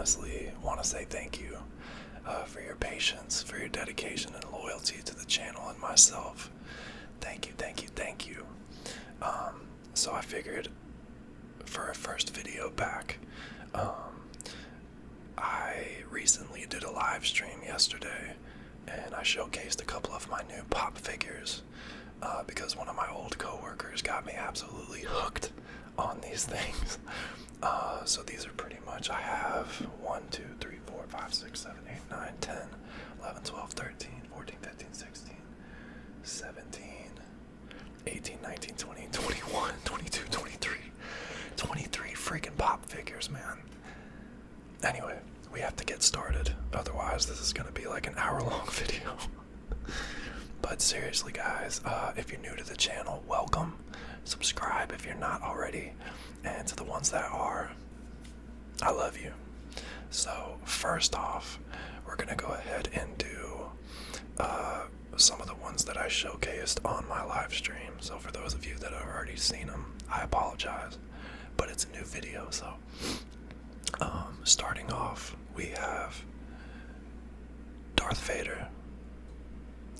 honestly want to say thank you for your patience, for your dedication and loyalty to the channel and myself. Thank you, thank you, thank you. So I figured for a first video back, I recently did a live stream yesterday, and I showcased a couple of my new pop figures because one of my old coworkers got me absolutely hooked on these things. So these are pretty much, I have 1, 2, 3, 4, 5, 6, 7, 8, 9, 10, 11, 12, 13, 14, 15, 16, 17, 18, 19, 20, 21, 22, 23, 23 freaking pop figures, man. Anyway, we have to get started, otherwise this is going to be like an hour-long video. But seriously, guys, if you're new to the channel, welcome. Subscribe if you're not already, and to the ones that are, I love you. So first off, we're going to go ahead and do some of the ones that I showcased on my live stream. So for those of you that have already seen them, I apologize, but it's a new video. So starting off, we have Darth Vader.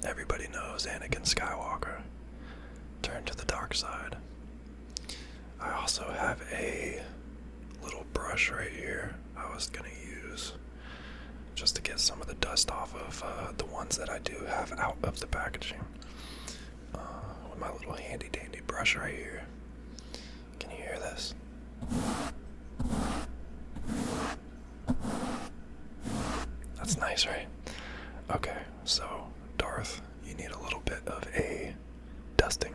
Everybody knows Anakin Skywalker turned to the dark side. I also have a little brush right here I was gonna use just to get some of the dust off of the ones that I do have out of the packaging. With my little handy dandy brush right here. Can you hear this? That's nice, right? Okay, so Darth, you need a little bit of a dusting.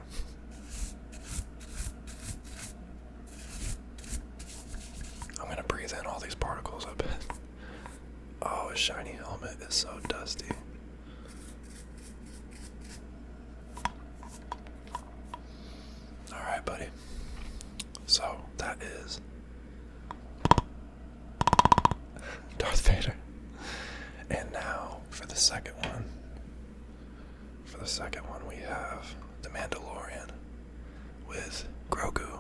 I'm gonna breathe in all these particles, I bet. Oh, his shiny helmet is so dusty. Alright, buddy. So, that is Darth Vader. And now, for the second one. For the second one, we have the Mandalorian with Grogu.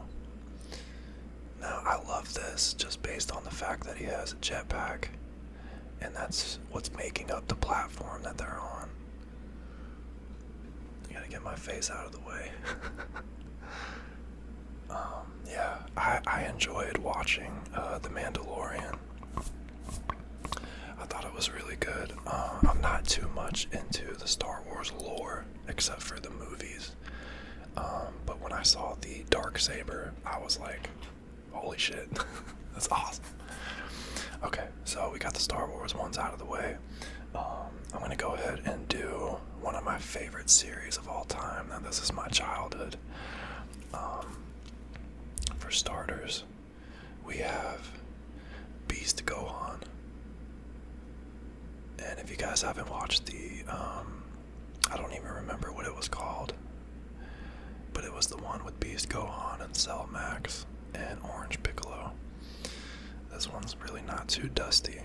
Now, I love this just based on the fact that he has a jetpack, and that's what's making up the platform that they're on. I gotta get my face out of the way. Yeah, I enjoyed watching The Mandalorian. I thought it was really good. I'm not too much into the Star Wars lore, except for the movies. But when I saw the Darksaber, I was like, holy shit, that's awesome. Okay, so we got the Star Wars ones out of the way. I'm gonna go ahead and do one of my favorite series of all time. Now, this is my childhood. For starters, we have Beast Gohan. And if you guys haven't watched the, I don't even remember what it was called, but it was the one with Beast Gohan and Cell Max and Orange Piccolo. This one's really not too dusty.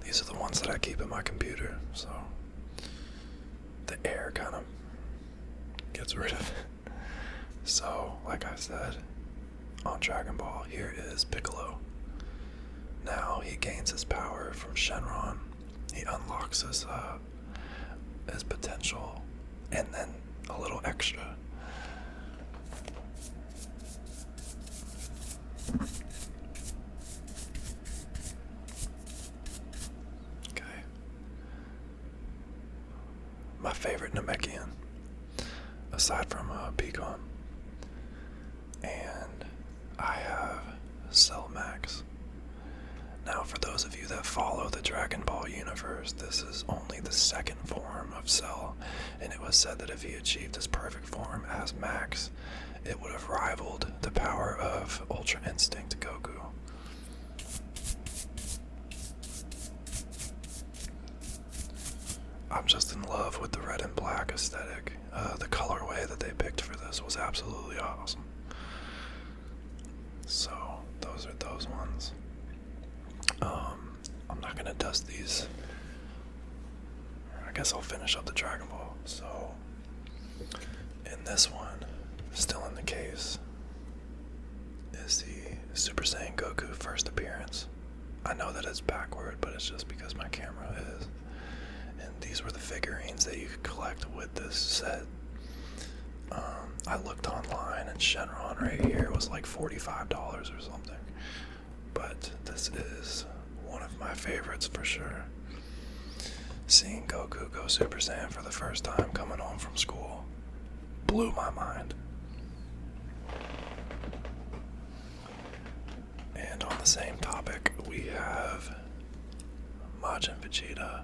These are the ones that I keep in my computer, so the air kind of gets rid of it. So, like I said, on Dragon Ball, here is Piccolo. Now he gains his power from Shenron. He unlocks his potential, and then a little extra. Okay. My favorite Namekian, aside from Pecan. And I have Cell Max. Now, for those of you that follow the Dragon Ball universe, this is only the second form of Cell, and it was said that if he achieved his perfect form as Max, it would have rivaled the power of Ultra Instinct Goku. I'm just in love with the red and black aesthetic. The colorway that they picked for this was absolutely awesome. So, those are those ones. I'm not gonna dust these. I guess I'll finish up the Dragon Ball. So, in this one, still in the case, is the Super Saiyan Goku first appearance. I know that it's backward, but it's just because my camera is. And these were the figurines that you could collect with this set. I looked online, and Shenron right here was like $45 or something. But this is one of my favorites for sure. Seeing Goku go Super Saiyan for the first time coming home from school blew my mind. And on the same topic, we have Majin Vegeta.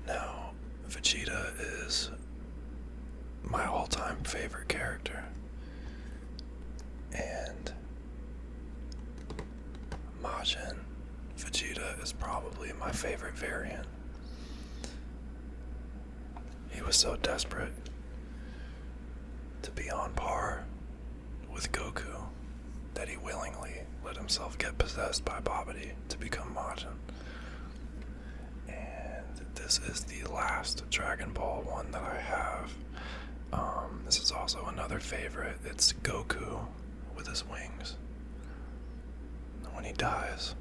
Now, Vegeta is my all-time favorite character. And Majin Vegeta is probably my favorite variant. He was so desperate to be on par with Goku that he willingly let himself get possessed by Babidi to become Majin. And this is the last Dragon Ball one that I have. This is also another favorite. It's Goku with his wings when he dies.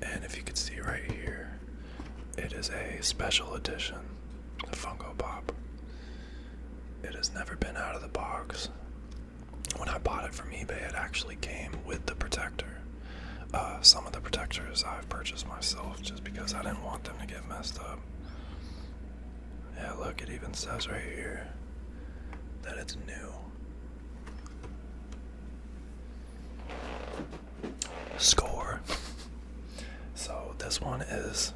And if you can see right here, it is a special edition of Funko Pop. It has never been out of the box. When I bought it from eBay, it actually came with the protector. Some of the protectors I've purchased myself just because I didn't want them to get messed up. Yeah, look, it even says right here that it's new. Score. So this one is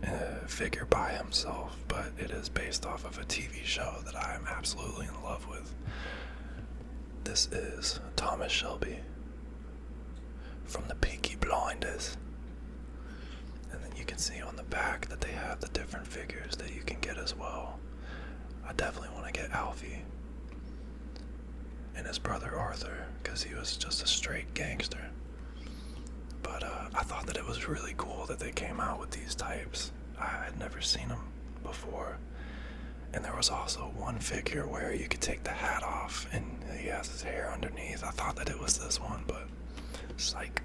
a figure by himself, but it is based off of a TV show that I am absolutely in love with. This is Thomas Shelby from the Peaky Blinders. And then you can see on the back that they have the different figures that you can get as well. I definitely want to get Alfie and his brother Arthur, because he was just a straight gangster. But I thought that it was really cool that they came out with these types. I had never seen them before. And there was also one figure where you could take the hat off and he has his hair underneath. I thought that it was this one, but psych.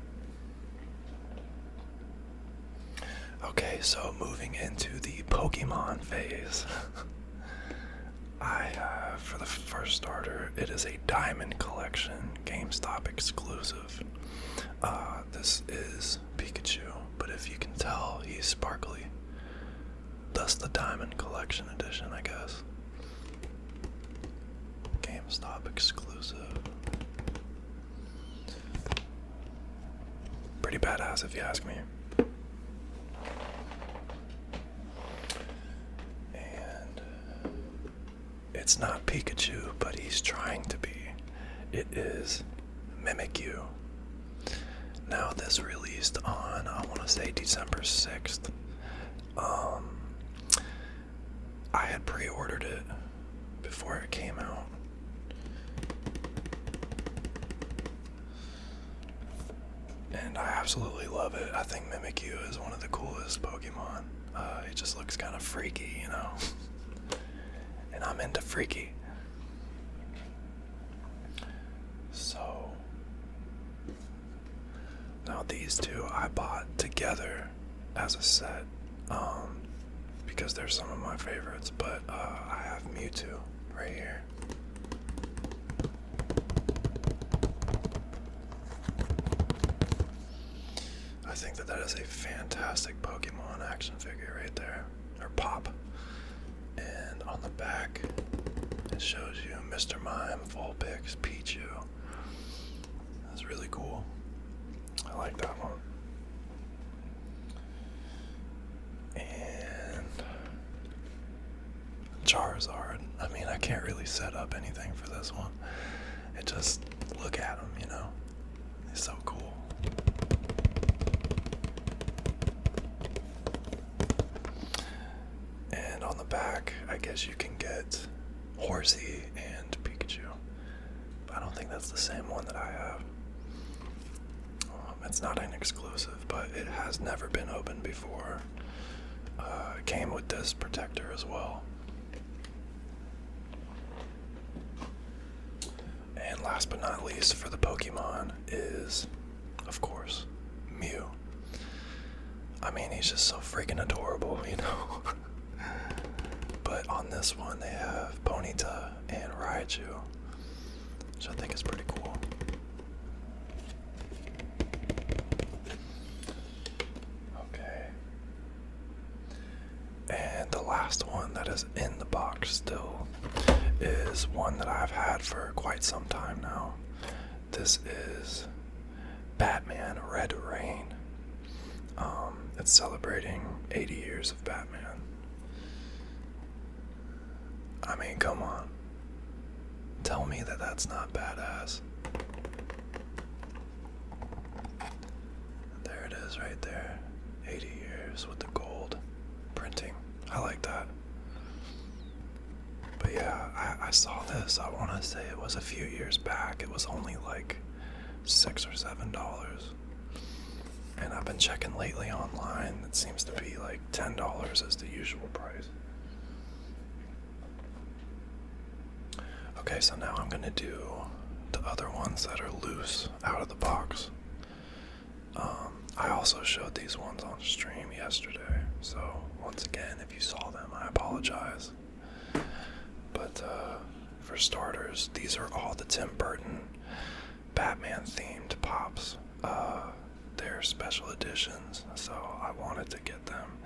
Okay, so moving into the Pokemon phase. I have, for the first starter, it is a Diamond Collection GameStop exclusive. This is Pikachu, but if you can tell, he's sparkly. Thus the Diamond Collection edition, I guess. GameStop exclusive. Pretty badass if you ask me. And it's not Pikachu, but he's trying to be. It is Mimikyu. Now this released on, I want to say December 6th. I had pre-ordered it before it came out. And I absolutely love it. I think Mimikyu is one of the coolest Pokemon. He just looks kind of freaky, you know? And I'm into freaky. So, now these two I bought together as a set, because they're some of my favorites, but I have Mewtwo right here. I think that that is a fantastic Pokemon action figure right there, or pop. And on the back, it shows you Mr. Mime, Vulpix, Pichu. That's really cool. I like that one. And Charizard. I mean, I can't really set up anything for this one. It just, look at him, you know? He's so cool. And on the back, I guess you can get Horsey and Pikachu. But I don't think that's the same one that I have. It's not an exclusive, but it has never been opened before. It came with this protector as well. last but not least for the Pokemon is, of course, Mew. I mean, he's just so freaking adorable, you know? But on this one, they have Ponyta and Raichu, which I think is pretty cool. Okay. And the last one that is in the box still is one that I've had for quite some time now. This is Batman Red Rain. It's celebrating 80 years of Batman. I mean, come on. Tell me that that's not badass. There it is right there. 80 years with the gold printing. I like that. But yeah, I saw this. I want to say it was a few years back. It was only like $6 or $7. And I've been checking lately online. It seems to be like $10 is the usual price. Okay, so now I'm gonna do the other ones that are loose out of the box. I also showed these ones on stream yesterday, so once again, if you saw them, I apologize. But for starters, these are all the Tim Burton Batman themed pops. They're special editions, so I wanted to get them.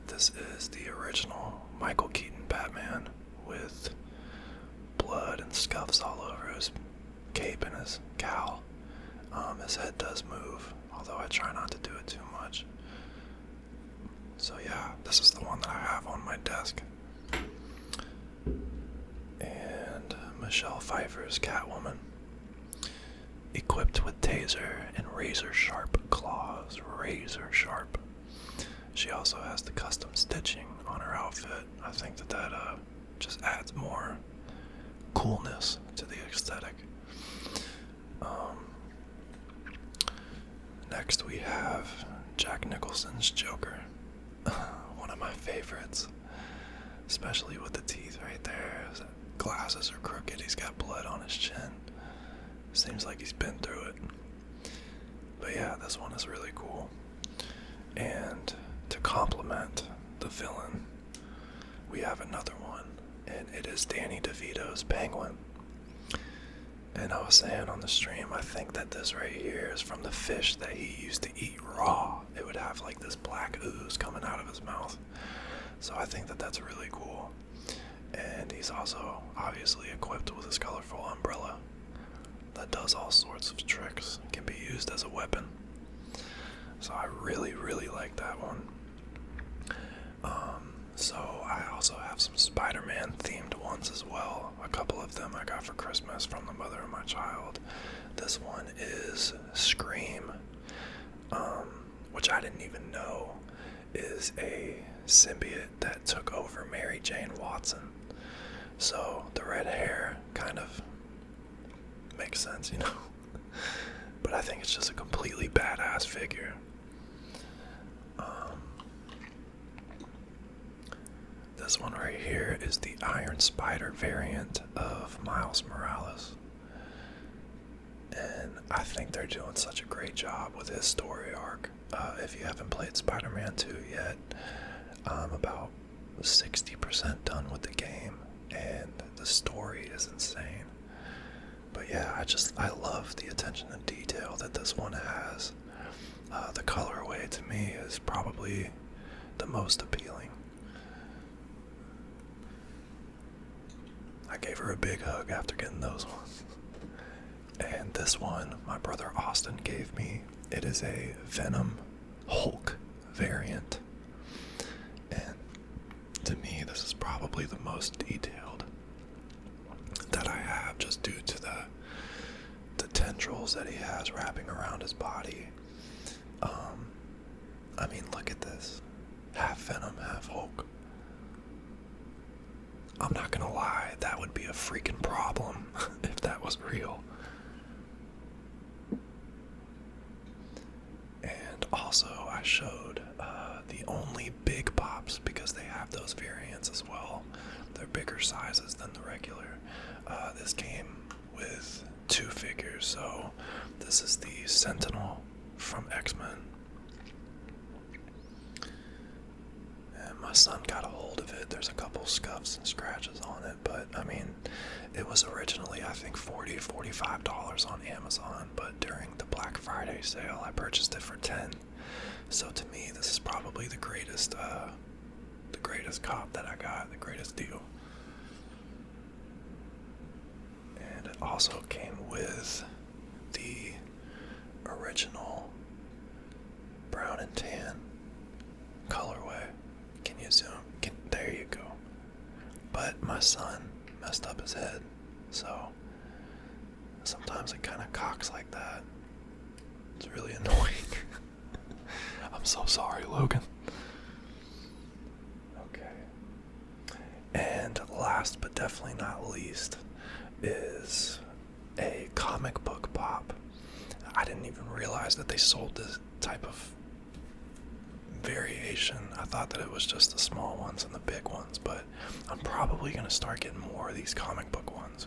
This is the original Michael Keaton Batman with blood and scuffs all over his cape and his cowl. His head does move, although I try not to do it too much. So yeah, this is the one that I have on my desk. And Michelle Pfeiffer's Catwoman, equipped with taser and razor sharp claws, razor sharp. She also has the custom stitching on her outfit. I think that just adds more coolness to the aesthetic. Next we have Jack Nicholson's Joker. One of my favorites, especially with the teeth right there. His glasses are crooked, he's got blood on his chin. Seems like he's been through it. But yeah, this one is really cool. And to complement the villain, we have another one, and it is Danny DeVito's Penguin. And I was saying on the stream, I think that this right here is from the fish that he used to eat raw. It would have like this black ooze coming out of his mouth. So I think that that's really cool. And he's also obviously equipped with his colorful umbrella that does all sorts of tricks, can be used as a weapon. So I really, really like that one. So I also have some Spider-Man themed ones as well. A couple of them I got for Christmas from the mother of my child. This one is Scream, which I didn't even know is a symbiote that took over Mary Jane Watson. So the red hair kind of makes sense, you know. But I think it's just a completely badass figure. This one right here is the Iron Spider variant of Miles Morales. And I think they're doing such a great job with his story arc. If you haven't played Spider-Man 2 yet, I'm about 60% done with the game, and the story is insane. But yeah, I love the attention to detail that this one has. The colorway to me is probably the most appealing. I gave her a big hug after getting those ones. And this one, my brother Austin gave me. It is a Venom Hulk variant. And to me, this is probably the most detailed that I have, just due to the tendrils that he has wrapping around his body. I mean, look at this. Half Venom, half Hulk. I'm not gonna lie, that would be a freaking problem if that was real. And also, I showed the only big pops, because they have those variants as well. They're bigger sizes than the regular. This came with 2 So this is the Sentinel from X-Men. And my son got a hold of it. There's a couple scuffs and scratches on it, but I mean, it was originally, I think, $40, $45 on Amazon, but during the Black Friday sale, I purchased it for $10. So to me, this is probably the greatest cop that I got, the greatest deal. And it also came with the original brown and tan colorway. Can you zoom? There you go. But my son messed up his head, so sometimes it kind of cocks like that. It's really annoying. I'm so sorry, Logan. Okay. And last but definitely not least is a comic book pop. I didn't even realize that they sold this type of variation. I thought that it was just the small ones and the big ones, but I'm probably going to start getting more of these comic book ones.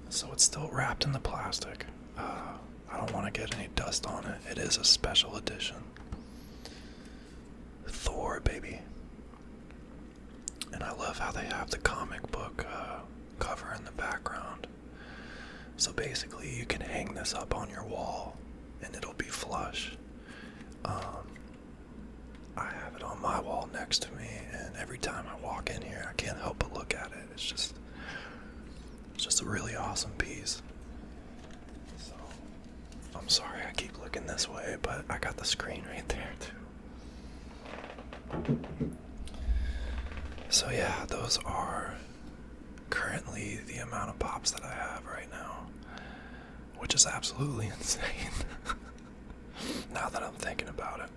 So it's still wrapped in the plastic. I don't want to get any dust on it. It is a special edition. Thor, baby. And I love how they have the comic book cover in the background. So basically you can hang this up on your wall and it'll be flush. I have it on my wall next to me, and every time I walk in here I can't help but look at it. It's just a really awesome piece. So I'm sorry I keep looking this way, but I got the screen right there too. So yeah, those are currently the amount of pops that I have right now, which is absolutely insane. Now that I'm thinking about it.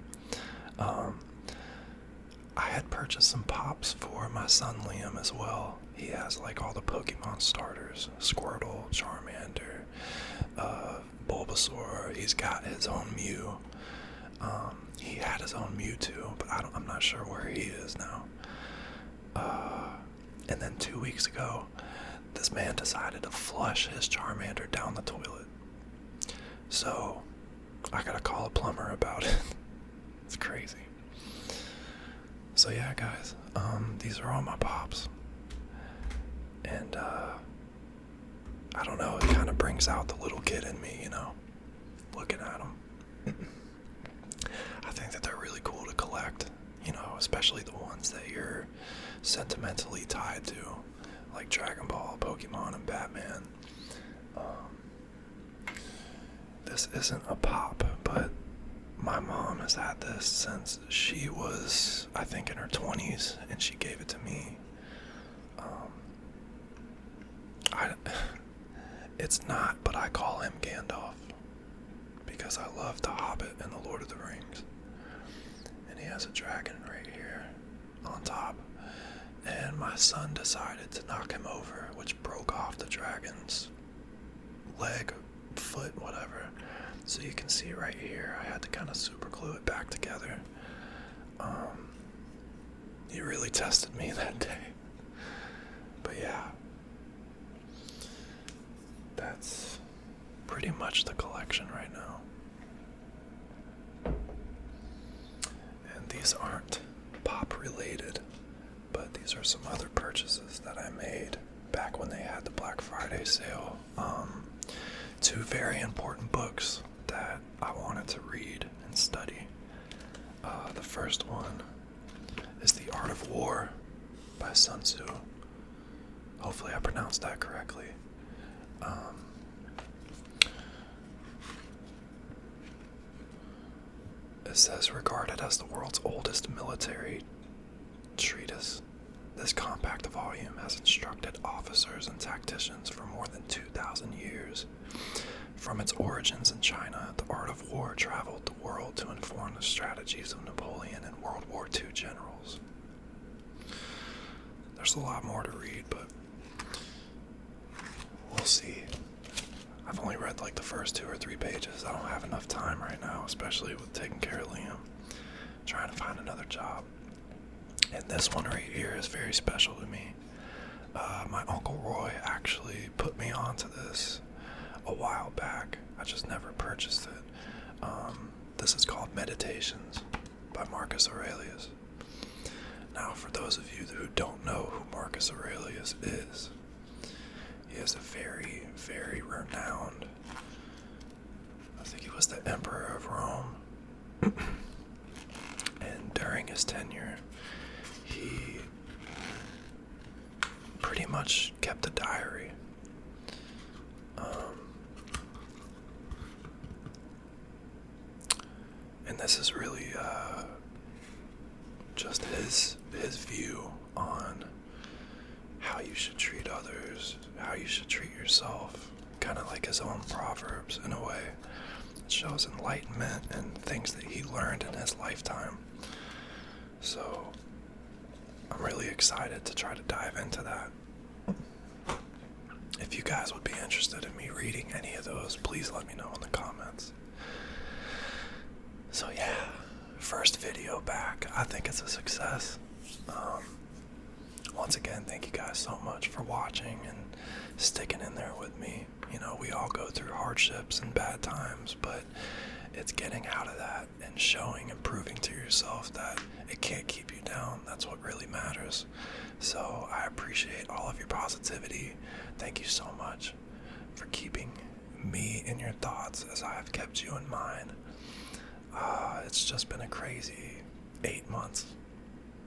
I had purchased some pops for my son Liam as well. He has like all the Pokemon starters, Squirtle, Charmander, Bulbasaur. He's got his own Mew. He had his own Mewtwo, but I'm not sure where he is now. And then 2 weeks ago, this man decided to flush his Charmander down the toilet. So I gotta call a plumber about it. It's crazy. So yeah, guys, these are all my pops. And I don't know, it kind of brings out the little kid in me, you know, looking at them. I think that they're really cool to collect, you know, especially the ones that you're sentimentally tied to, like Dragon Ball, Pokemon, and Batman. This isn't a pop, but my mom has had this since she was, I think, in her 20s, and she gave it to me. It's not, but I call him Gandalf because I love The Hobbit and The Lord of the Rings. And he has a dragon right here on top. And my son decided to knock him over, which broke off the dragon's leg, foot, whatever. So you can see right here, I had to kind of super glue it back together. He really tested me that day. But yeah, that's pretty much the collection right now. And these aren't pop related, but these are some other purchases that I made back when they had the Black Friday sale. Two very important books that I wanted to read and study. The first one is The Art of War by Sun Tzu. Hopefully I pronounced that correctly. It says, regarded as the world's oldest military treatise, this compact volume has instructed officers and tacticians for more than 2,000 years. From its origins in China, the art of war traveled the world to inform the strategies of Napoleon and World War II generals. There's a lot more to read, but we'll see. I've only read like the first 2 or 3 pages. I don't have enough time right now, especially with taking care of Liam, trying to find another job. And this one right here is very special to me. My Uncle Roy actually put me onto this a while back. I just never purchased it. This is called Meditations by Marcus Aurelius. Now, for those of you who don't know who Marcus Aurelius is, he is a very, very renowned, I think he was the Emperor of Rome. And during his tenure, he pretty much kept a diary. And this is really just his view on how you should treat others, how you should treat yourself, kind of like his own proverbs in a way. It shows enlightenment and things that he learned in his lifetime. So I'm really excited to try to dive into that. If you guys would be interested in me reading any of those, please let me know in the comments. So yeah, first video back. I think it's a success. Once again, thank you guys so much for watching and sticking in there with me. You know, we all go through hardships and bad times, but it's getting out of that and showing and proving to yourself that it can't keep you down. That's what really matters. So I appreciate all of your positivity. Thank you so much for keeping me in your thoughts as I have kept you in mine. It's just been a crazy 8 months.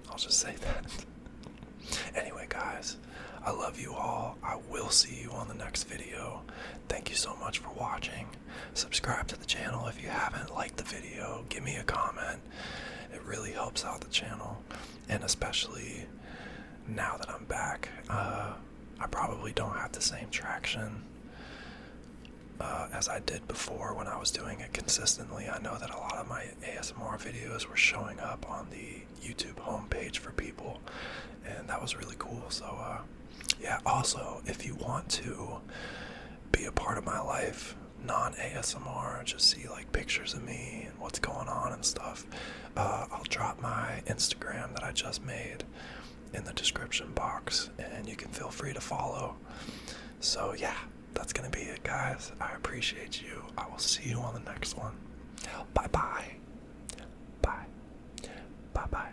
I'll just say that. Anyway, guys, I love you all. I will see you on the next video. Thank you so much for watching. Subscribe to the channel if you haven't. Like the video. Give me a comment. It really helps out the channel. And especially now that I'm back, I probably don't have the same traction as I did before when I was doing it consistently. I know that a lot of my ASMR videos were showing up on the YouTube homepage for people, and that was really cool. So yeah, also, if you want to be a part of my life, non-ASMR, just see like pictures of me and what's going on and stuff, I'll drop my Instagram that I just made in the description box, and you can feel free to follow. So yeah, that's gonna be it, guys. I appreciate you. I will see you on the next one. Bye bye. Bye. Bye bye.